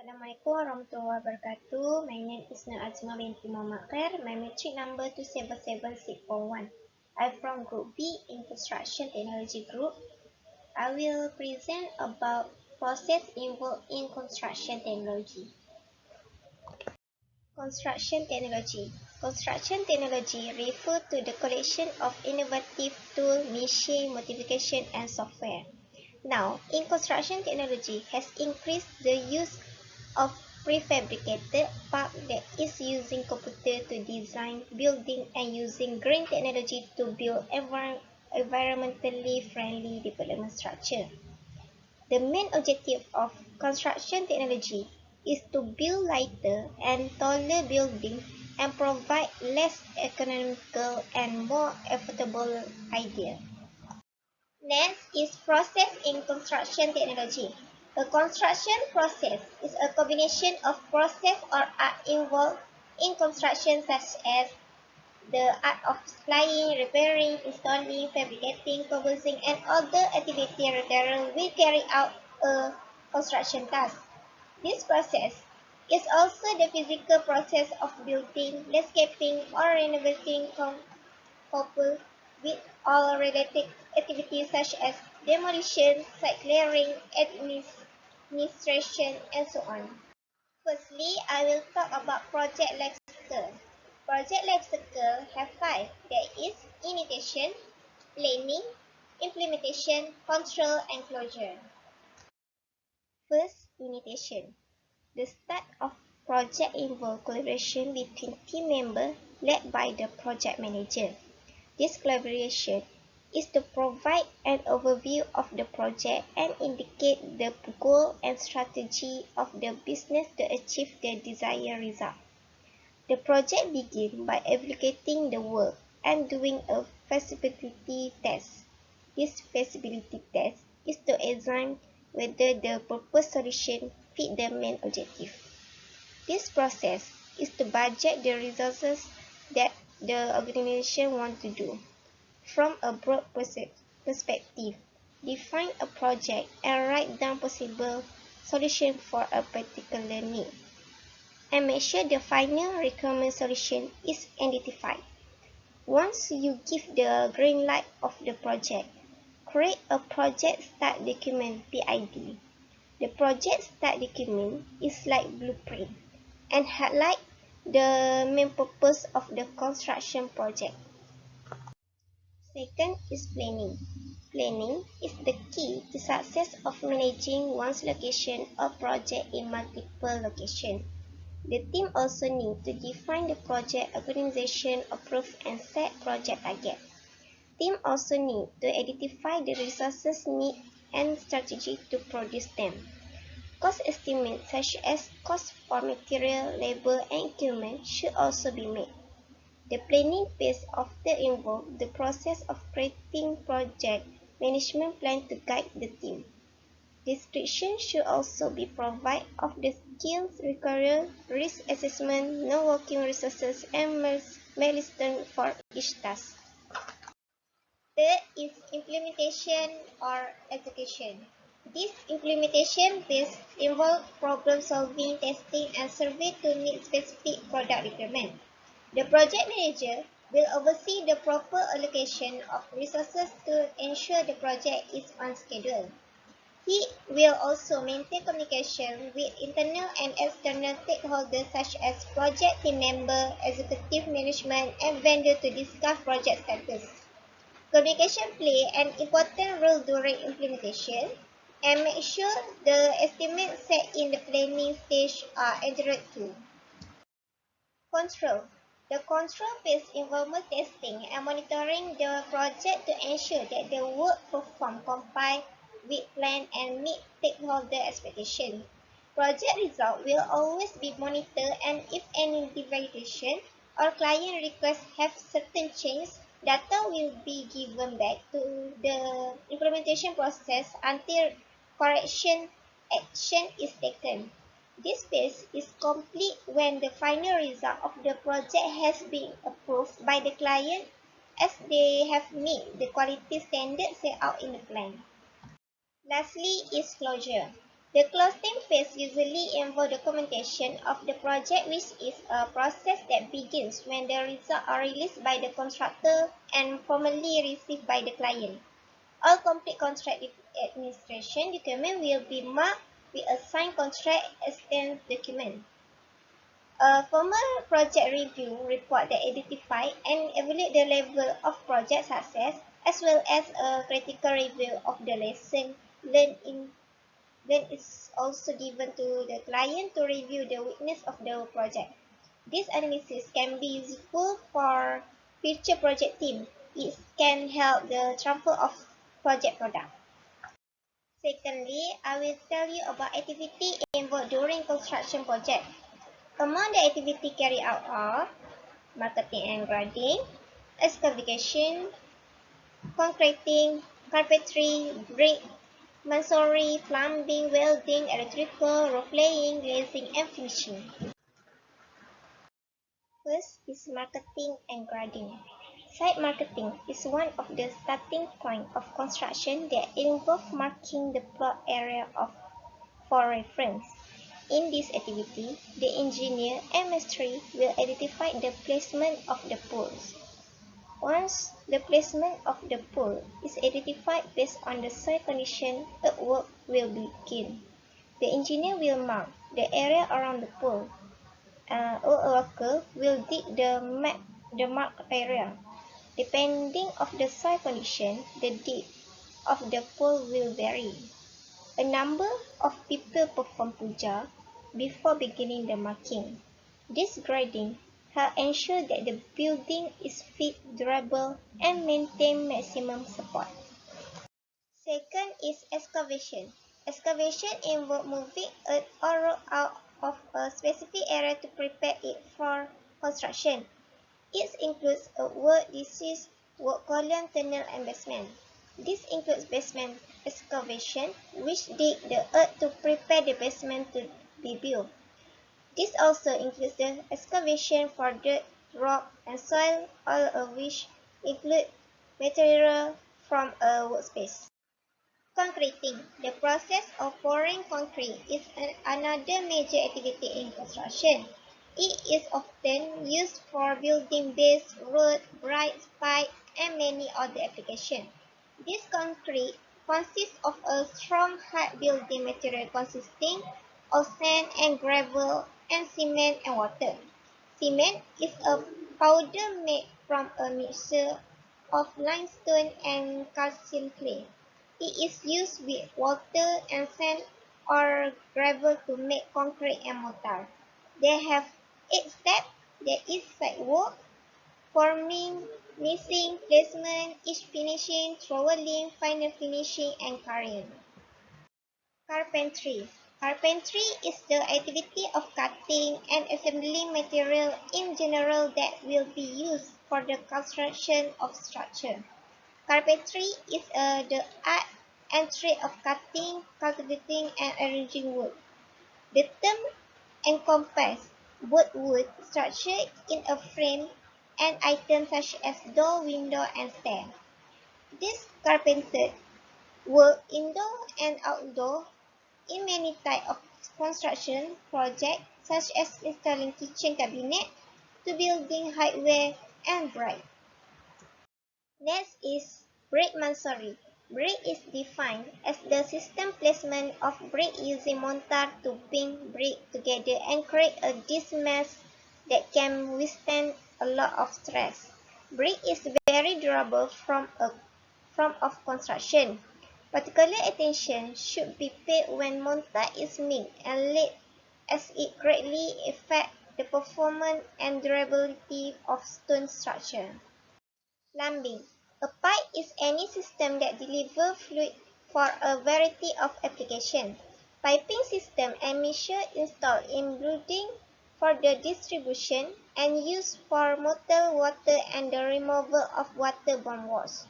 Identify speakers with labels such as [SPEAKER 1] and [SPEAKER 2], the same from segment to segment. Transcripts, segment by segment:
[SPEAKER 1] Assalamualaikum warahmatullahi wabarakatuh. My name is Nur Azma binti Muhammad Khair. My matric number 277641. I'm from Group B in Construction Technology Group. I will present about process involved in construction technology. Construction technology. Construction technology refers to the collection of innovative tools, machine, modification, and software. Now, in construction technology has increased the use of prefabricated part that is using computer to design building and using green technology to build environmentally friendly development structure. The main objective of construction technology is to build lighter and taller buildings and provide less economical and more affordable idea. Next is process in construction technology. A construction process is a combination of process or art involved in construction such as the art of supplying, repairing, installing, fabricating, composing, and other activity required will carry out a construction task. This process is also the physical process of building, landscaping, or renovating coupled with all related activities such as demolition, site clearing, administration, and so on. Firstly, I will talk about project life cycle. Project life cycle have five. There is initiation, planning, implementation, control, and closure. First, initiation. The start of project involves collaboration between team members led by the project manager. This collaboration is to provide an overview of the project and indicate the goal and strategy of the business to achieve the desired result. The project begins by evaluating the work and doing a feasibility test. This feasibility test is to examine whether the proposed solution fit the main objective. This process is to budget the resources that the organization wants to do. From a broad perspective, define a project and write down possible solutions for a particular need. And make sure the final requirement solution is identified. Once you give the green light of the project, create a project start document (PID). The project start document is like blueprint and highlight the main purpose of the construction project. Second is planning. Planning is the key to success of managing one's location or project in multiple locations. The team also need to define the project organization, approve and set project target. Team also need to identify the resources needed and strategy to produce them. Cost estimates such as cost for material, labor, and equipment should also be made. The planning phase often involves the process of creating project management plan to guide the team. Description should also be provided of the skills required, risk assessment, non-working resources, and milestones for each task. Third is implementation or execution. This implementation phase involves problem solving, testing, and survey to meet specific product requirements. The project manager will oversee the proper allocation of resources to ensure the project is on schedule. He will also maintain communication with internal and external stakeholders such as project team member, executive management, and vendor to discuss project status. Communication play an important role during implementation and make sure the estimates set in the planning stage are accurate too. Control. The control phase involves testing and monitoring the project to ensure that the work performed comply with plan and meet stakeholder expectations. Project results will always be monitored, and if any deviation or client requests have certain changes, data will be given back to the implementation process until correction action is taken. This phase is complete when the final result of the project has been approved by the client as they have met the quality standards set out in the plan. Lastly is closure. The costing phase usually involves documentation of the project, which is a process that begins when the results are released by the contractor and formally received by the client. All complete contract administration documents will be marked with a signed contract extent document. A formal project review report that identify and evaluate the level of project success, as well as a critical review of the lesson learned then is also given to the client to review the weakness of the project. This analysis can be useful for future project team. It can help the transfer of project product. Secondly, I will tell you about activity involved during construction project. Among the activity carried out are marketing and grading, excavation, concreting, carpentry, brick, masonry, plumbing, welding, electrical, roof laying, glazing, and finishing. First is marketing and grading. Site marketing is one of the starting points of construction that involves marking the plot area for reference. In this activity, the engineer and master will identify the placement of the poles. Once the placement of the pole is identified based on the site condition, work will begin. The engineer will mark the area around the pole. A worker will dig the marked area. Depending on the site condition, the depth of the pole will vary. A number of people perform puja before beginning the marking. This grading helps ensure that the building is fit, durable, and maintain maximum support. Second is excavation. Excavation involves moving earth or rock out of a specific area to prepare it for construction. It includes work disease, work column, tunnel, and basement. This includes basement excavation, which dig the earth to prepare the basement to be built. This also includes the excavation for dirt, rock, and soil, all of which include material from a workspace. Concreting. The process of pouring concrete is another major activity in construction. It is often used for building base, road, bridges, pipe, and many other applications. This concrete consists of a strong hard building material consisting of sand and gravel and cement and water. Cement is a powder made from a mixture of limestone and calcium clay. It is used with water and sand or gravel to make concrete and mortar. They have 8 steps. There is site work, forming, mixing, placement, each finishing, troweling, final finishing, and carrying. Carpentry. Carpentry is the activity of cutting and assembling material in general that will be used for the construction of structure. Carpentry is the art and trade of cutting, cultivating, and arranging wood. The term encompasses both wood structure in a frame and items such as door, window, and stair. These carpenters work indoor and outdoor in many types of construction projects such as installing kitchen cabinet to building hardware and brick. Next is brick masonry. Brick is defined as the system placement of brick using mortar to bring brick together and create a dismass that can withstand a lot of stress. Brick is very durable from of construction. Particular attention should be paid when mortar is mixed and laid as it greatly affects the performance and durability of stone structure. Plumbing. A pipe is any system that delivers fluid for a variety of applications. Piping system and measure installed in buildings for the distribution and used for motor water and the removal of waterborne waste.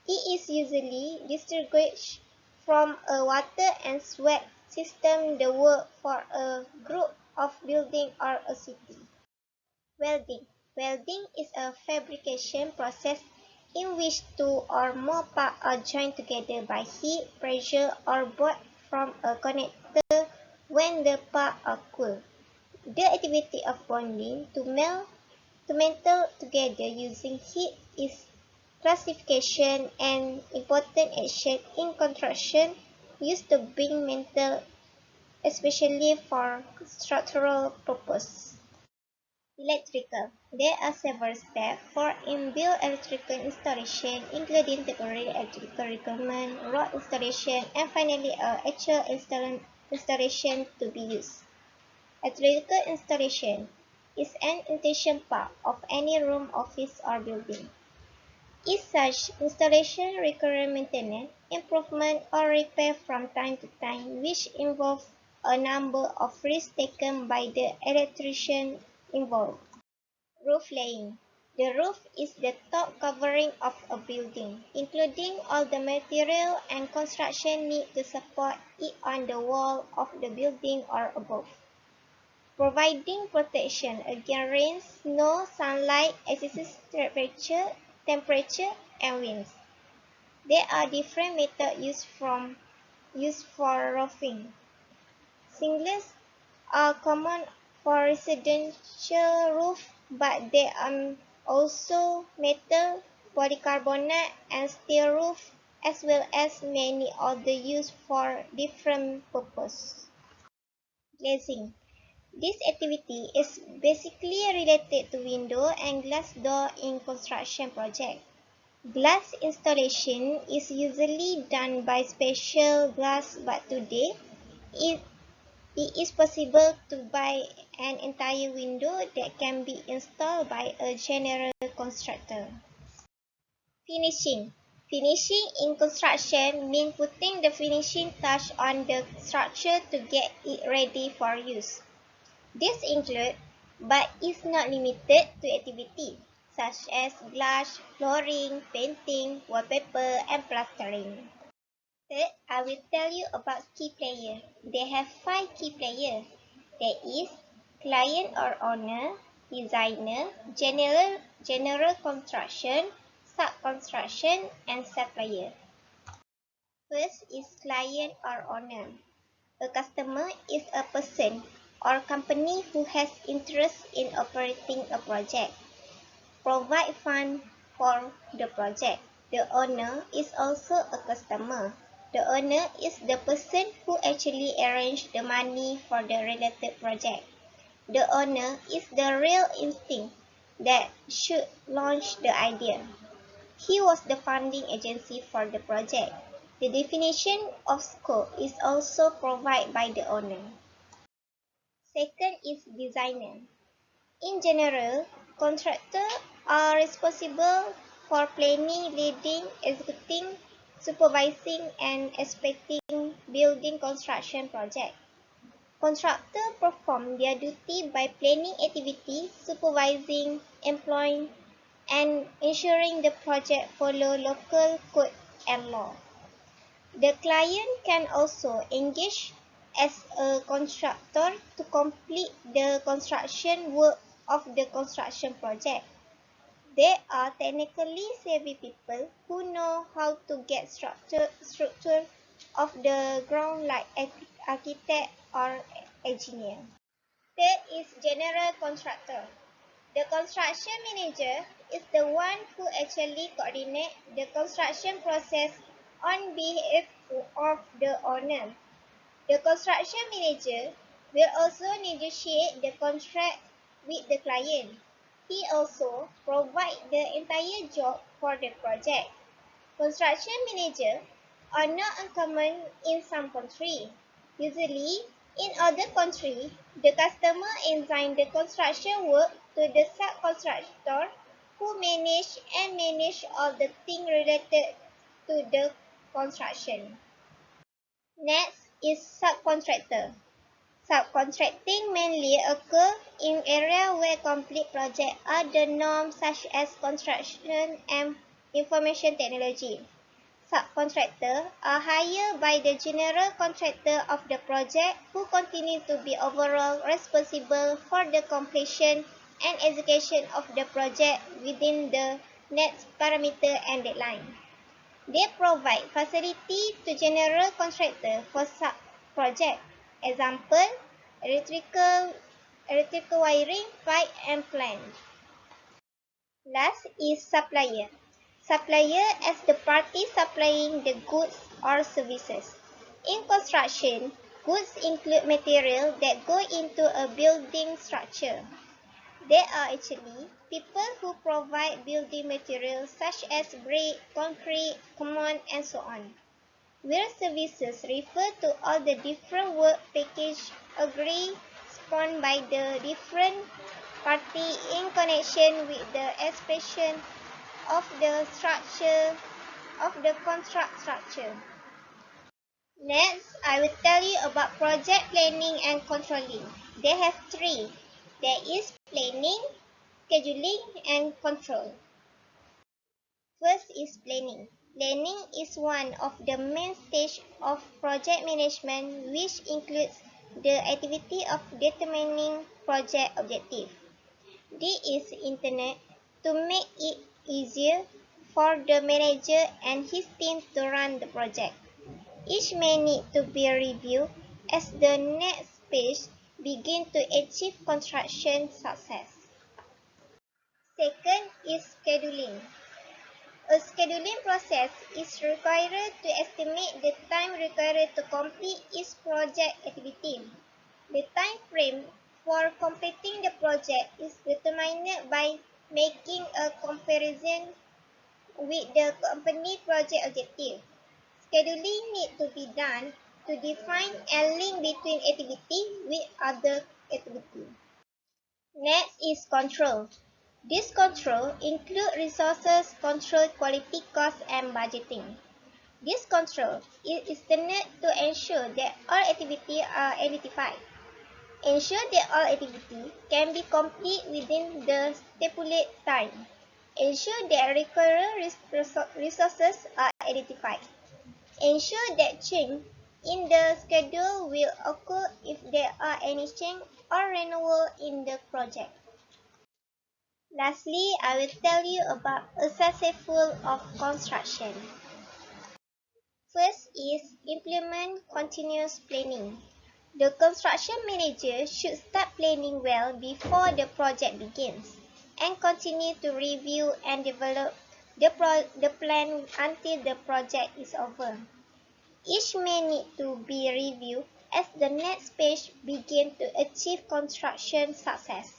[SPEAKER 1] It is usually distinguished from a water and sweat system that work for a group of buildings or a city. Welding. Welding is a fabrication process in which two or more parts are joined together by heat, pressure, or both from a connector when the parts are cool. The activity of bonding to metal together using heat is classification an important action in construction used to bind metal especially for structural purposes. Electrical. There are several steps for in-built electrical installation, including temporary electrical requirement, rod installation, and finally actual installation to be used. Electrical installation is an essential part of any room, office, or building. Each such installation requires maintenance, improvement, or repair from time to time, which involves a number of risks taken by the electrician involved. Roof laying. The roof is the top covering of a building, including all the material and construction needed to support it on the wall of the building or above. Providing protection against rain, snow, sunlight, excessive temperature, and winds. There are different methods used for roofing. Shingles are common for residential roofs, but there are also metal, polycarbonate, and steel roofs, as well as many others used for different purposes. Glazing. This activity is basically related to window and glass door in construction projects. Glass installation is usually done by special glass, but today it, it is possible to buy an entire window that can be installed by a general contractor. Finishing. Finishing in construction means putting the finishing touch on the structure to get it ready for use. This includes, but is not limited to activities such as glass, flooring, painting, wallpaper, and plastering. Third, I will tell you about key players. They have 5 key players. There is client or owner, designer, general construction, sub-construction, and supplier. First is client or owner. A customer is a person or company who has interest in operating a project, provide funds for the project. The owner is also a customer. The owner is the person who actually arranged the money for the related project. The owner is the real instinct that should launch the idea. He was the funding agency for the project. The definition of scope is also provided by the owner. Second is designer. In general, contractors are responsible for planning, leading, executing, supervising, and inspecting building construction projects. Contractors perform their duty by planning activities, supervising, employing, and ensuring the project follow local code and law. The client can also engage as a contractor to complete the construction work of the construction project. They are technically savvy people who know how to get structure of the ground like architect or engineer. Third is general contractor. The construction manager is the one who actually coordinates the construction process on behalf of the owner. The construction manager will also negotiate the contract with the client. He also provides the entire job for the project. Construction managers are not uncommon in some countries. Usually, in other countries, the customer assigns the construction work to the subcontractor who manage all the things related to the construction. Next is subcontractor. Subcontracting mainly occurs in areas where complete projects are the norm, such as construction and information technology. Subcontractors are hired by the general contractor of the project who continue to be overall responsible for the completion and execution of the project within the next parameter and deadline. They provide facility to general contractor for sub-project. Example, electrical, electrical wiring, pipe and plant. Last is supplier. Supplier as the party supplying the goods or services. In construction, goods include material that go into a building structure. They are actually people who provide building materials such as brick, concrete, cement, and so on. Where services refer to all the different work package agreed upon by the different party in connection with the expression of the structure of the contract structure. Next, I will tell you about project planning and controlling. They have three. There is planning, scheduling, and control. First is planning. Planning is one of the main stages of project management, which includes the activity of determining project objective. This is intended to make it easier for the manager and his team to run the project. Each may need to be reviewed as the next phase begins to achieve construction success. Second is scheduling. A scheduling process is required to estimate the time required to complete each project activity. The time frame for completing the project is determined by making a comparison with the company project objective. Scheduling needs to be done to define a link between activity with other activity. Next is control. This control includes resources control, quality, cost, and budgeting. This control is intended to ensure that all activities are identified. Ensure that all activities can be completed within the stipulated time. Ensure that required resources are identified. Ensure that change in the schedule will occur if there are any change or renewal in the project. Lastly, I will tell you about a successful of construction. First is implement continuous planning. The construction manager should start planning well before the project begins and continue to review and develop the plan until the project is over. Each may need to be reviewed as the next phase begins to achieve construction success.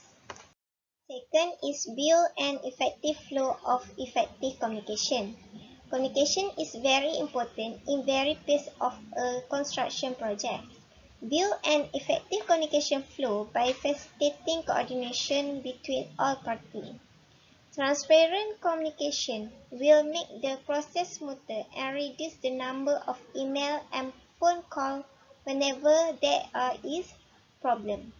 [SPEAKER 1] Second is build an effective flow of effective communication. Communication is very important in every phase of a construction project. Build an effective communication flow by facilitating coordination between all parties. Transparent communication will make the process smoother and reduce the number of email and phone calls whenever there is problem.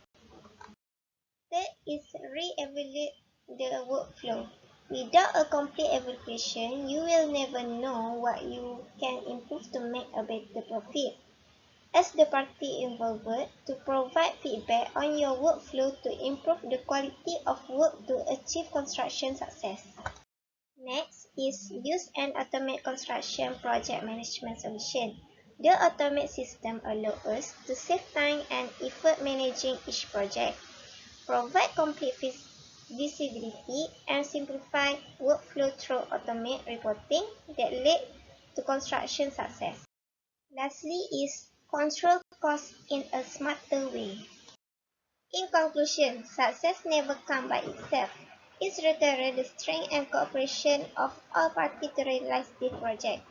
[SPEAKER 1] Third is re-evaluate the workflow. Without a complete evaluation, you will never know what you can improve to make a better profit. Ask the party involved to provide feedback on your workflow to improve the quality of work to achieve construction success. Next is use an automate construction project management solution. The automate system allows us to save time and effort managing each project, provide complete visibility, and simplify workflow through automate reporting that lead to construction success. Lastly is control costs in a smarter way. In conclusion, success never comes by itself. It requires the strength and cooperation of all parties to realize the project.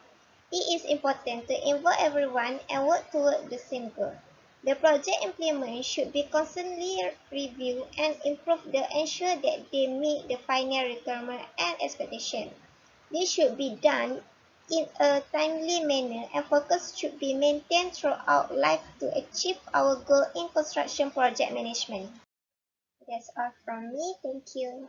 [SPEAKER 1] It is important to involve everyone and work toward the same goal. The project implement should be constantly reviewed and improved to ensure that they meet the final requirement and expectation. This should be done in a timely manner and focus should be maintained throughout life to achieve our goal in construction project management. That's all from me. Thank you.